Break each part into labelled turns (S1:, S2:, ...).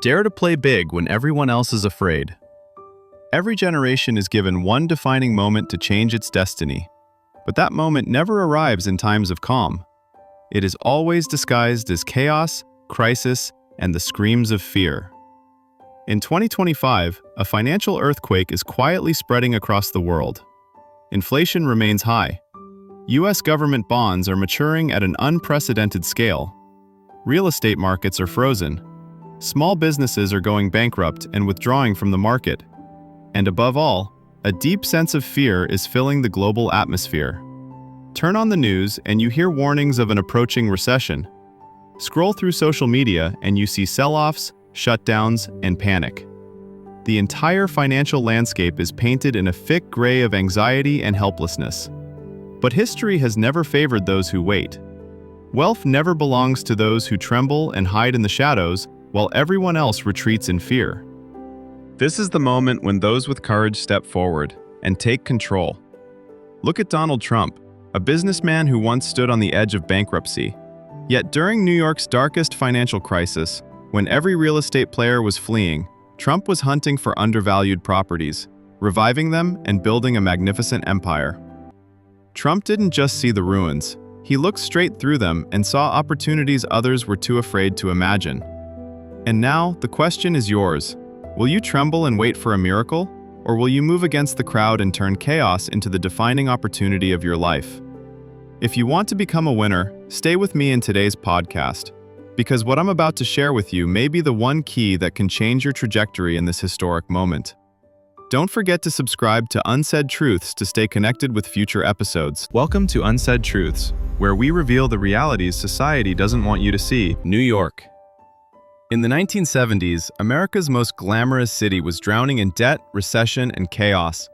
S1: Dare to play big when everyone else is afraid. Every generation is given one defining moment to change its destiny, but that moment never arrives in times of calm. It is always disguised as chaos, crisis, and the screams of fear. In 2025, a financial earthquake is quietly spreading across the world. Inflation remains high. U.S. government bonds are maturing at an unprecedented scale. Real estate markets are frozen. Small businesses are going bankrupt and withdrawing from the market. And above all, a deep sense of fear is filling the global atmosphere. Turn on the news and you hear warnings of an approaching recession. Scroll through social media and you see sell-offs, shutdowns, and panic. The entire financial landscape is painted in a thick gray of anxiety and helplessness. But history has never favored those who wait. Wealth never belongs to those who tremble and hide in the shadows, while everyone else retreats in fear. This is the moment when those with courage step forward and take control. Look at Donald Trump, a businessman who once stood on the edge of bankruptcy. Yet during New York's darkest financial crisis, when every real estate player was fleeing, Trump was hunting for undervalued properties, reviving them and building a magnificent empire. Trump didn't just see the ruins. He looked straight through them and saw opportunities others were too afraid to imagine. And now, the question is yours. Will you tremble and wait for a miracle? Or will you move against the crowd and turn chaos into the defining opportunity of your life? If you want to become a winner, stay with me in today's podcast, because what I'm about to share with you may be the one key that can change your trajectory in this historic moment. Don't forget to subscribe to Unsaid Truths to stay connected with future episodes. Welcome to Unsaid Truths, where we reveal the realities society doesn't want you to see. New York. In the 1970s, America's most glamorous city was drowning in debt, recession, and chaos.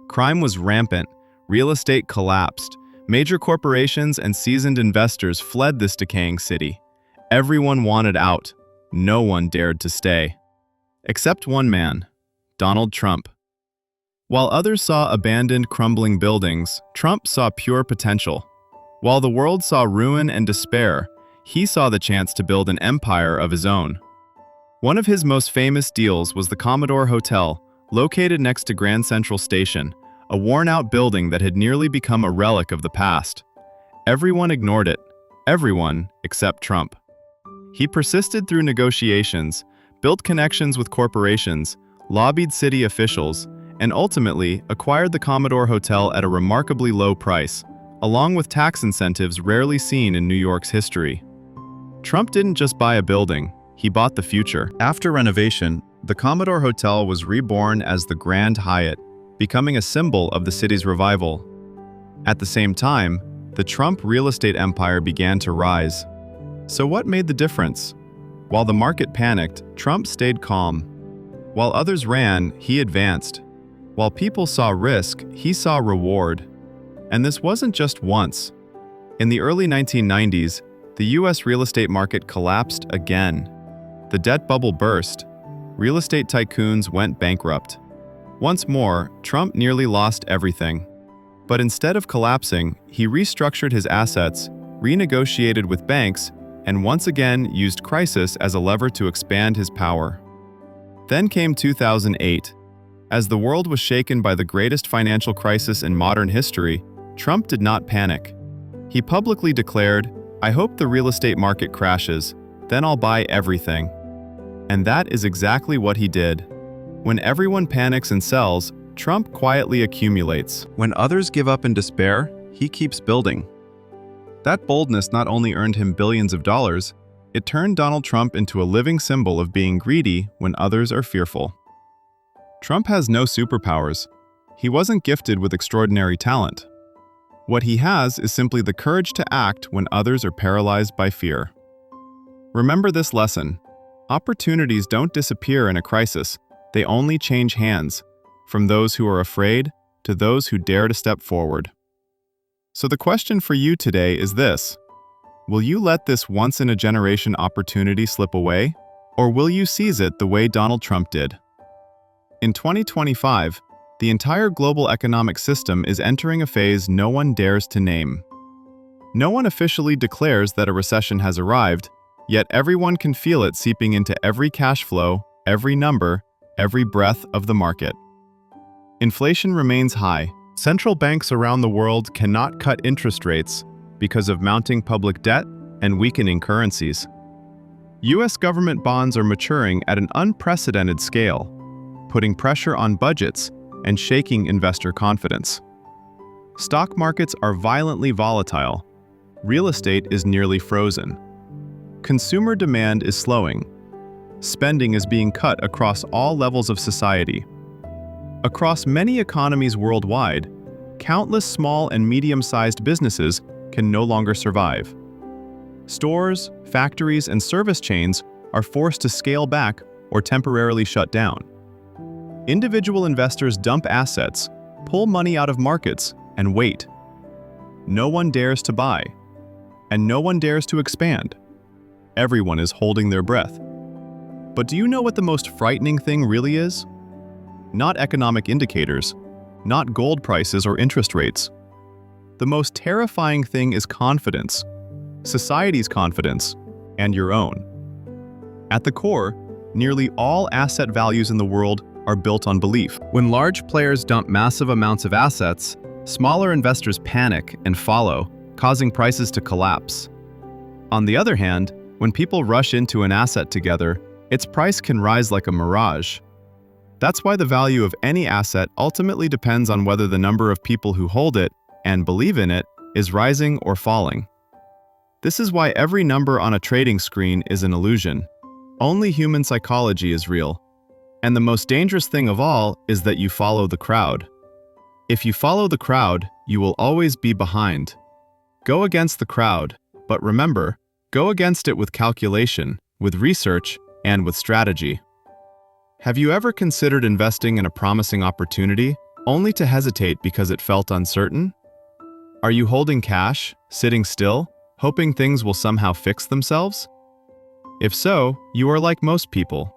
S1: Crime was rampant, real estate collapsed, major corporations and seasoned investors fled this decaying city. Everyone wanted out. No one dared to stay. Except one man, Donald Trump. While others saw abandoned, crumbling buildings, Trump saw pure potential. While the world saw ruin and despair, he saw the chance to build an empire of his own. One of his most famous deals was the Commodore Hotel, located next to Grand Central Station, a worn-out building that had nearly become a relic of the past. Everyone ignored it, everyone except Trump. He persisted through negotiations, built connections with corporations, lobbied city officials, and ultimately acquired the Commodore Hotel at a remarkably low price, along with tax incentives rarely seen in New York's history. Trump didn't just buy a building, he bought the future. After renovation, the Commodore Hotel was reborn as the Grand Hyatt, becoming a symbol of the city's revival. At the same time, the Trump real estate empire began to rise. So what made the difference? While the market panicked, Trump stayed calm. While others ran, he advanced. While people saw risk, he saw reward. And this wasn't just once. In the early 1990s, the U.S. real estate market collapsed again. The debt bubble burst. Real estate tycoons went bankrupt. Once more, Trump nearly lost everything. But instead of collapsing, he restructured his assets, renegotiated with banks, and once again used crisis as a lever to expand his power. Then came 2008. As the world was shaken by the greatest financial crisis in modern history, Trump did not panic. He publicly declared, "I hope the real estate market crashes, then I'll buy everything." And that is exactly what he did. When everyone panics and sells, Trump quietly accumulates. When others give up in despair, he keeps building. That boldness not only earned him billions of dollars, it turned Donald Trump into a living symbol of being greedy when others are fearful. Trump has no superpowers. He wasn't gifted with extraordinary talent. What he has is simply the courage to act when others are paralyzed by fear. Remember this lesson. Opportunities don't disappear in a crisis. They only change hands, from those who are afraid to those who dare to step forward. So the question for you today is this. Will you let this once-in-a-generation opportunity slip away, or will you seize it the way Donald Trump did? In 2025, the entire global economic system is entering a phase no one dares to name. No one officially declares that a recession has arrived, Yet everyone can feel it seeping into every cash flow, every number, every breath of the market. Inflation remains high. Central banks around the world cannot cut interest rates because of mounting public debt and weakening currencies. US government bonds are maturing at an unprecedented scale, putting pressure on budgets and shaking investor confidence. Stock markets are violently volatile. Real estate is nearly frozen. Consumer demand is slowing. Spending is being cut across all levels of society. Across many economies worldwide, countless small and medium-sized businesses can no longer survive. Stores, factories, and service chains are forced to scale back or temporarily shut down. Individual investors dump assets, pull money out of markets, and wait. No one dares to buy, and no one dares to expand. Everyone is holding their breath. But do you know what the most frightening thing really is? Not economic indicators, not gold prices or interest rates. The most terrifying thing is confidence, society's confidence, and your own. At the core, nearly all asset values in the world are built on belief. When large players dump massive amounts of assets, smaller investors panic and follow, causing prices to collapse. On the other hand, when people rush into an asset together, its price can rise like a mirage. That's why the value of any asset ultimately depends on whether the number of people who hold it and believe in it is rising or falling. This is why every number on a trading screen is an illusion. Only human psychology is real. And the most dangerous thing of all is that you follow the crowd. If you follow the crowd, you will always be behind. Go against the crowd, but remember, go against it with calculation, with research, and with strategy. Have you ever considered investing in a promising opportunity, only to hesitate because it felt uncertain? Are you holding cash, sitting still, hoping things will somehow fix themselves? If so, you are like most people.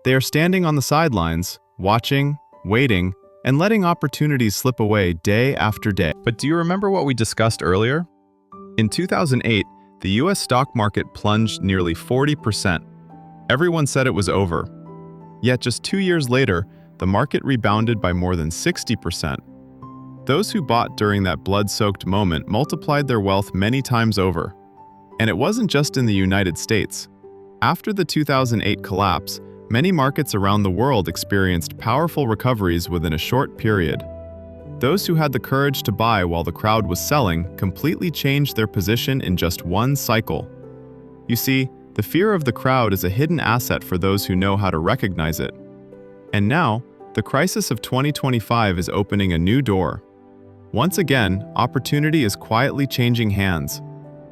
S1: They are standing on the sidelines, watching, waiting, and letting opportunities slip away day after day. But do you remember what we discussed earlier? In 2008, the US stock market plunged nearly 40%. Everyone said it was over. Yet just 2 years later, the market rebounded by more than 60%. Those who bought during that blood-soaked moment multiplied their wealth many times over. And it wasn't just in the United States. After the 2008 collapse, many markets around the world experienced powerful recoveries within a short period. Those who had the courage to buy while the crowd was selling completely changed their position in just one cycle. You see, the fear of the crowd is a hidden asset for those who know how to recognize it. And now, the crisis of 2025 is opening a new door. Once again, opportunity is quietly changing hands.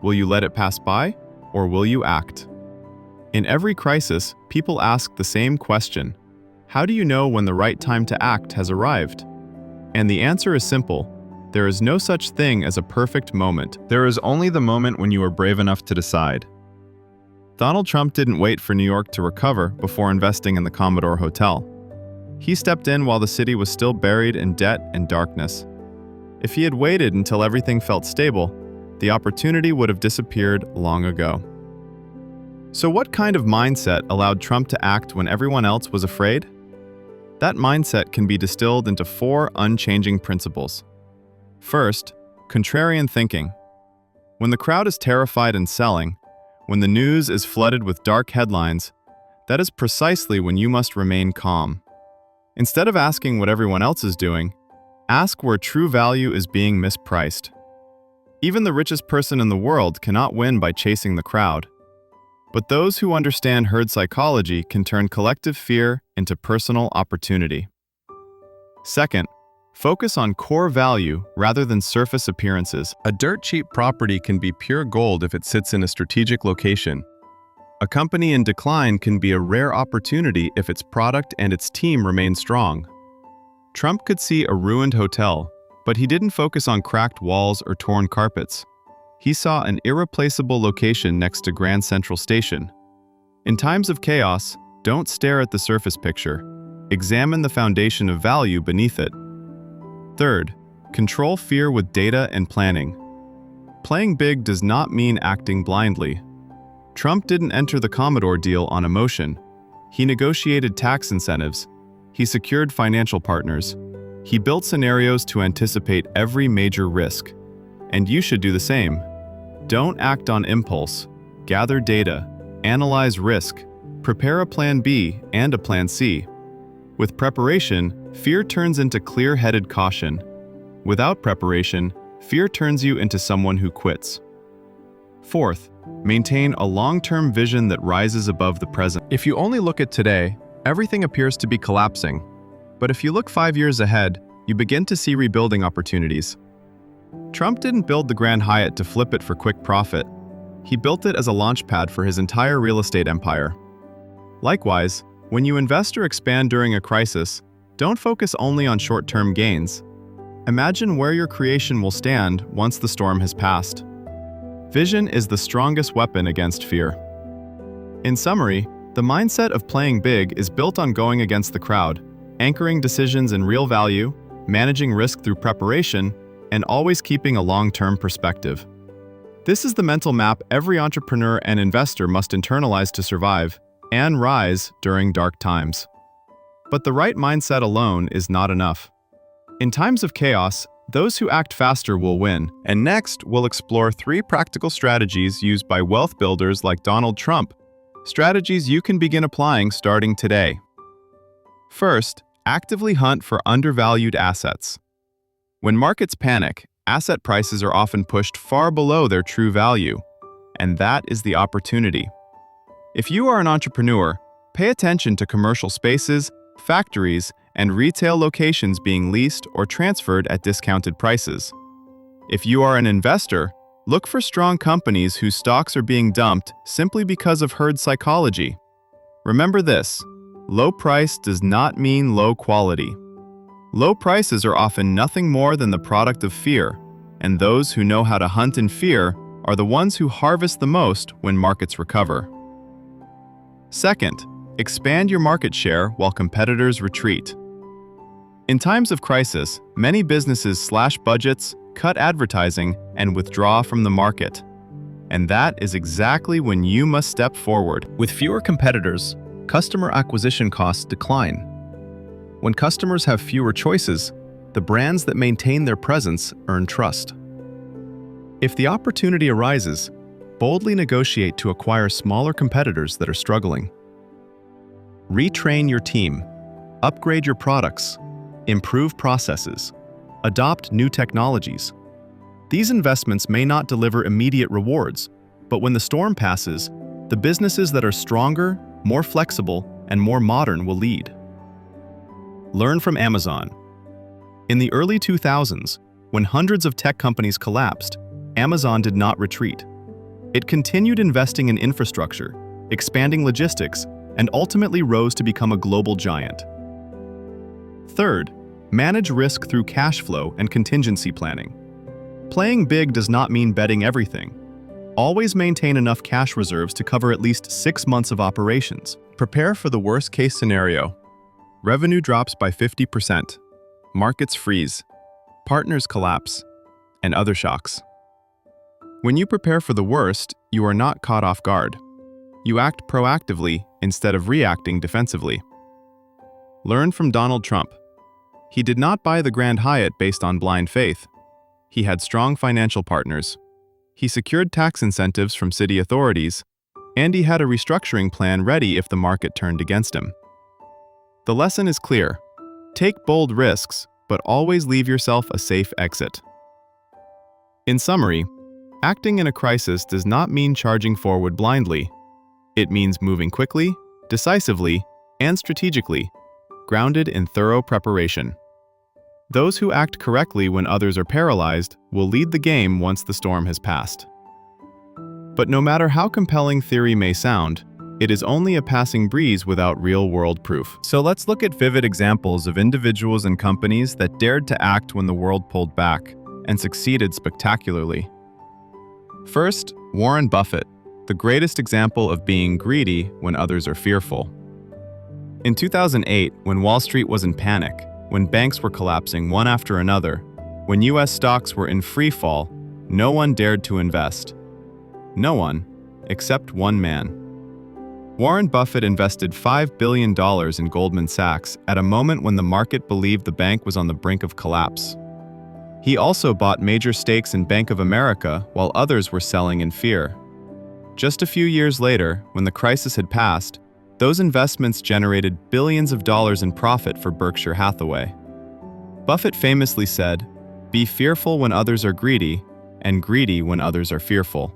S1: Will you let it pass by, or will you act? In every crisis, people ask the same question: how do you know when the right time to act has arrived? And the answer is simple. There is no such thing as a perfect moment. There is only the moment when you are brave enough to decide. Donald Trump didn't wait for New York to recover before investing in the Commodore Hotel. He stepped in while the city was still buried in debt and darkness. If he had waited until everything felt stable, the opportunity would have disappeared long ago. So what kind of mindset allowed Trump to act when everyone else was afraid? That mindset can be distilled into 4 unchanging principles. First, contrarian thinking. When the crowd is terrified and selling, when the news is flooded with dark headlines, that is precisely when you must remain calm. Instead of asking what everyone else is doing, ask where true value is being mispriced. Even the richest person in the world cannot win by chasing the crowd. But those who understand herd psychology can turn collective fear into personal opportunity. Second, focus on core value rather than surface appearances. A dirt-cheap property can be pure gold if it sits in a strategic location. A company in decline can be a rare opportunity if its product and its team remain strong. Trump could see a ruined hotel, but he didn't focus on cracked walls or torn carpets. He saw an irreplaceable location next to Grand Central Station. In times of chaos, don't stare at the surface picture. Examine the foundation of value beneath it. Third, control fear with data and planning. Playing big does not mean acting blindly. Trump didn't enter the Commodore deal on emotion. He negotiated tax incentives. He secured financial partners. He built scenarios to anticipate every major risk. And you should do the same. Don't act on impulse. Gather data. Analyze risk. Prepare a plan B and a plan C. With preparation, fear turns into clear-headed caution. Without preparation, fear turns you into someone who quits. Fourth, maintain a long-term vision that rises above the present. If you only look at today, everything appears to be collapsing. But if you look 5 years ahead, you begin to see rebuilding opportunities. Trump didn't build the Grand Hyatt to flip it for quick profit. He built it as a launchpad for his entire real estate empire. Likewise, when you invest or expand during a crisis, don't focus only on short-term gains. Imagine where your creation will stand once the storm has passed. Vision is the strongest weapon against fear. In summary, the mindset of playing big is built on going against the crowd, anchoring decisions in real value, managing risk through preparation, and always keeping a long-term perspective. This is the mental map every entrepreneur and investor must internalize to survive and rise during dark times. But the right mindset alone is not enough. In times of chaos, those who act faster will win. And next, we'll explore 3 practical strategies used by wealth builders like Donald Trump. Strategies you can begin applying starting today. First, actively hunt for undervalued assets. When markets panic, asset prices are often pushed far below their true value, and that is the opportunity. If you are an entrepreneur, pay attention to commercial spaces, factories, and retail locations being leased or transferred at discounted prices. If you are an investor, look for strong companies whose stocks are being dumped simply because of herd psychology. Remember this: low price does not mean low quality. Low prices are often nothing more than the product of fear, and those who know how to hunt in fear are the ones who harvest the most when markets recover. Second, expand your market share while competitors retreat. In times of crisis, many businesses slash budgets, cut advertising, and withdraw from the market. And that is exactly when you must step forward. With fewer competitors, customer acquisition costs decline. When customers have fewer choices, the brands that maintain their presence earn trust. If the opportunity arises, boldly negotiate to acquire smaller competitors that are struggling. Retrain your team, upgrade your products, improve processes, adopt new technologies. These investments may not deliver immediate rewards, but when the storm passes, the businesses that are stronger, more flexible, and more modern will lead. Learn from Amazon. In the early 2000s, when hundreds of tech companies collapsed, Amazon did not retreat. It continued investing in infrastructure, expanding logistics, and ultimately rose to become a global giant. Third, manage risk through cash flow and contingency planning. Playing big does not mean betting everything. Always maintain enough cash reserves to cover at least 6 months of operations. Prepare for the worst-case scenario. Revenue drops by 50%, markets freeze, partners collapse, and other shocks. When you prepare for the worst, you are not caught off guard. You act proactively instead of reacting defensively. Learn from Donald Trump. He did not buy the Grand Hyatt based on blind faith. He had strong financial partners. He secured tax incentives from city authorities, and he had a restructuring plan ready if the market turned against him. The lesson is clear. Take bold risks, but always leave yourself a safe exit. In summary, acting in a crisis does not mean charging forward blindly. It means moving quickly, decisively, and strategically, grounded in thorough preparation. Those who act correctly when others are paralyzed will lead the game once the storm has passed. But no matter how compelling theory may sound, it is only a passing breeze without real-world proof. So let's look at vivid examples of individuals and companies that dared to act when the world pulled back and succeeded spectacularly. First, Warren Buffett, the greatest example of being greedy when others are fearful. In 2008, when Wall Street was in panic, when banks were collapsing one after another, when US stocks were in free fall, no one dared to invest. No one, except one man. Warren Buffett invested $5 billion in Goldman Sachs at a moment when the market believed the bank was on the brink of collapse. He also bought major stakes in Bank of America while others were selling in fear. Just a few years later, when the crisis had passed, those investments generated billions of dollars in profit for Berkshire Hathaway. Buffett famously said, "Be fearful when others are greedy, and greedy when others are fearful."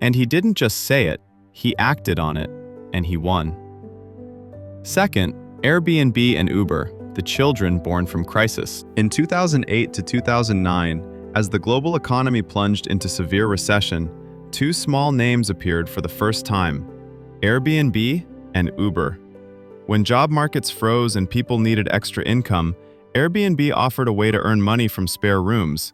S1: And he didn't just say it, he acted on it, and he won. Second, Airbnb and Uber, the children born from crisis. In 2008 to 2009, as the global economy plunged into severe recession, two small names appeared for the first time: Airbnb and Uber. When job markets froze and people needed extra income, Airbnb offered a way to earn money from spare rooms.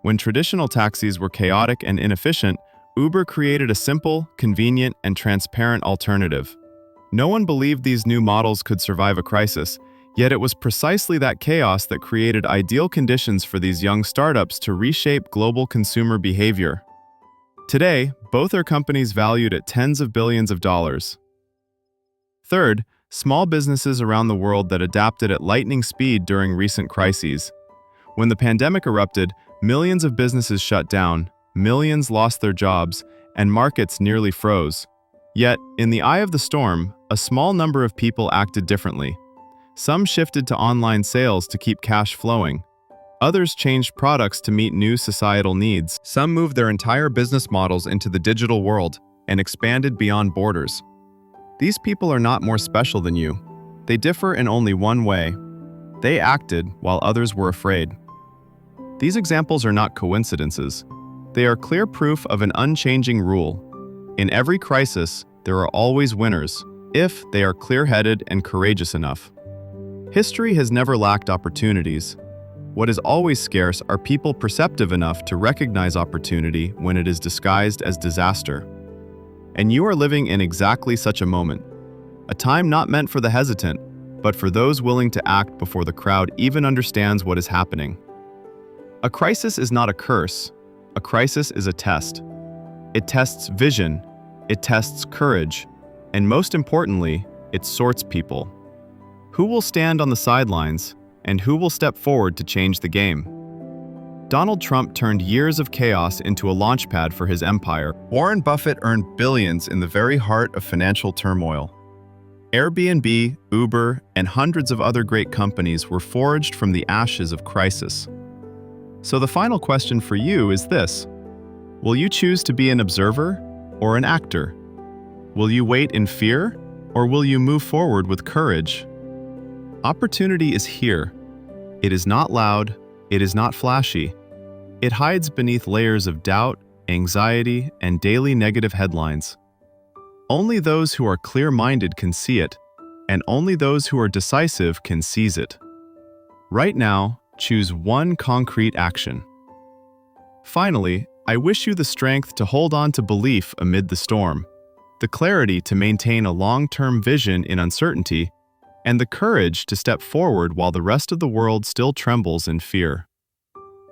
S1: When traditional taxis were chaotic and inefficient, Uber created a simple, convenient, and transparent alternative. No one believed these new models could survive a crisis, yet it was precisely that chaos that created ideal conditions for these young startups to reshape global consumer behavior. Today, both are companies valued at tens of billions of dollars. Third, small businesses around the world that adapted at lightning speed during recent crises. When the pandemic erupted, millions of businesses shut down, millions lost their jobs, and markets nearly froze. Yet, in the eye of the storm, a small number of people acted differently. Some shifted to online sales to keep cash flowing. Others changed products to meet new societal needs. Some moved their entire business models into the digital world and expanded beyond borders. These people are not more special than you. They differ in only one way. They acted while others were afraid. These examples are not coincidences. They are clear proof of an unchanging rule. In every crisis, there are always winners, if they are clear-headed and courageous enough. History has never lacked opportunities. What is always scarce are people perceptive enough to recognize opportunity when it is disguised as disaster. And you are living in exactly such a moment. A time not meant for the hesitant, but for those willing to act before the crowd even understands what is happening. A crisis is not a curse. A crisis is a test. It tests vision, it tests courage, and most importantly, it sorts people. Who will stand on the sidelines, and who will step forward to change the game? Donald Trump turned years of chaos into a launchpad for his empire. Warren Buffett earned billions in the very heart of financial turmoil. Airbnb, Uber, and hundreds of other great companies were forged from the ashes of crisis. So the final question for you is this: will you choose to be an observer or an actor? Will you wait in fear, or will you move forward with courage? Opportunity is here. It is not loud, it is not flashy. It hides beneath layers of doubt, anxiety, and daily negative headlines. Only those who are clear-minded can see it, and only those who are decisive can seize it. Right now, choose one concrete action. Finally, I wish you the strength to hold on to belief amid the storm, the clarity to maintain a long-term vision in uncertainty, and the courage to step forward while the rest of the world still trembles in fear.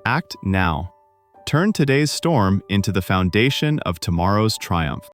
S1: Act now. Turn today's storm into the foundation of tomorrow's triumph.